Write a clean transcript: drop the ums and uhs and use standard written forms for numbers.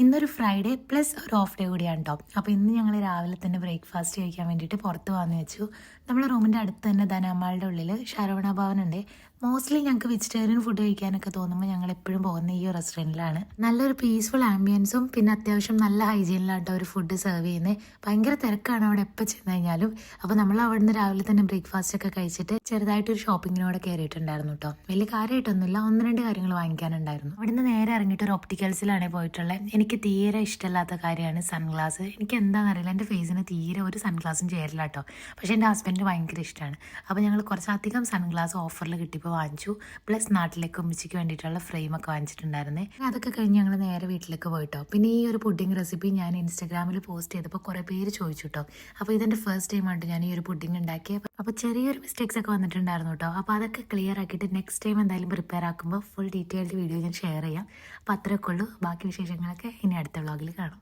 ഇന്നൊരു Friday plus ഒരു off day കൂടിയാണ് കേട്ടോ. അപ്പോൾ ഇന്ന് ഞങ്ങൾ രാവിലെ തന്നെ ബ്രേക്ക്ഫാസ്റ്റ് കഴിക്കാൻ വേണ്ടിയിട്ട് പുറത്ത് വന്ന് വെച്ചു. നമ്മുടെ റൂമിൻ്റെ അടുത്ത് തന്നെ ധനാമാളുടെ ഉള്ളിൽ ശരവണ ഭവൻ ഉണ്ട്. മോസ്റ്റ്ലി ഞങ്ങൾക്ക് വെജിറ്റേറിയൻ ഫുഡ് കഴിക്കാനൊക്കെ തോന്നുമ്പോൾ ഞങ്ങൾ എപ്പോഴും പോകുന്ന ഈ റെസ്റ്റോറൻറ്റിലാണ്. നല്ലൊരു പീസ്ഫുൾ ആംബിയൻസും പിന്നെ അത്യാവശ്യം നല്ല ഹൈജീനിലാട്ടോ ഒരു ഫുഡ് സെർവ് ചെയ്യുന്നത്. ഭയങ്കര തിരക്കാണ് അവിടെ എപ്പോൾ ചെന്ന് കഴിഞ്ഞാലും. അപ്പോൾ നമ്മൾ അവിടെ നിന്ന് രാവിലെ തന്നെ ബ്രേക്ക്ഫാസ്റ്റ് ഒക്കെ കഴിച്ചിട്ട് ചെറുതായിട്ടൊരു ഷോപ്പിങ്ങിനോടെ കയറിയിട്ടുണ്ടായിരുന്നു കേട്ടോ. വലിയ കാര്യമായിട്ടൊന്നുമില്ല, 1-2 കാര്യങ്ങൾ വാങ്ങിക്കാനുണ്ടായിരുന്നു. അവിടെ നിന്ന് നേരെ ഇറങ്ങിയിട്ട് ഒരു ഒപ്റ്റിക്കൽസിലാണ് പോയിട്ടുള്ളത്. എനിക്ക് തീരെ ഇഷ്ടമില്ലാത്ത കാര്യമാണ് സൺഗ്ലാസ്. എനിക്ക് എന്താണെന്നറിയില്ല, എൻ്റെ ഫേസിന് തീരെ ഒരു സൺഗ്ലാസും ചേരില്ല കേട്ടോ. പക്ഷേ എൻ്റെ ഹസ്ബൻഡിന് ഭയങ്കര ഇഷ്ടമാണ്. അപ്പോൾ ഞങ്ങൾ കുറച്ചധികം സൺഗ്ലാസ് ഓഫറിൽ കിട്ടിയപ്പോൾ വാങ്ങിച്ചു. പ്ലസ് നാട്ടിലേക്ക് ഉമ്മച്ചിക്ക് വേണ്ടിയിട്ടുള്ള ഫ്രെയിമൊക്കെ വാങ്ങിച്ചിട്ടുണ്ടായിരുന്നേ. അതൊക്കെ കഴിഞ്ഞ് ഞങ്ങൾ നേരെ വീട്ടിലേക്ക് പോയിട്ടോ. പിന്നെ ഈ ഒരു പുഡിംഗ് റെസിപ്പി ഞാൻ ഇൻസ്റ്റാഗ്രാമിൽ പോസ്റ്റ് ചെയ്തപ്പോൾ കുറേ പേര് ചോദിച്ചു കേട്ടോ. അപ്പോൾ ഇതെൻ്റെ ഫസ്റ്റ് ടൈമായിട്ട് ഞാൻ ഈ ഒരു പുഡിംഗ് ഉണ്ടാക്കിയത്. അപ്പോൾ ചെറിയൊരു മിസ്റ്റേക്സ് ഒക്കെ വന്നിട്ടുണ്ടായിരുന്നു കേട്ടോ. അപ്പോൾ അതൊക്കെ ക്ലിയർ ആക്കിയിട്ട് നെക്സ്റ്റ് ടൈം എന്തായാലും പ്രിപ്പയർ ആക്കുമ്പോൾ ഫുൾ ഡീറ്റെയിൽഡ് വീഡിയോ ഞാൻ ഷെയർ ചെയ്യാം. അപ്പോൾ അത്രയൊക്കെ ഉള്ളൂ. ബാക്കി വിശേഷങ്ങളൊക്കെ ഇനി അടുത്ത വ്ളോഗിൽ കാണാം.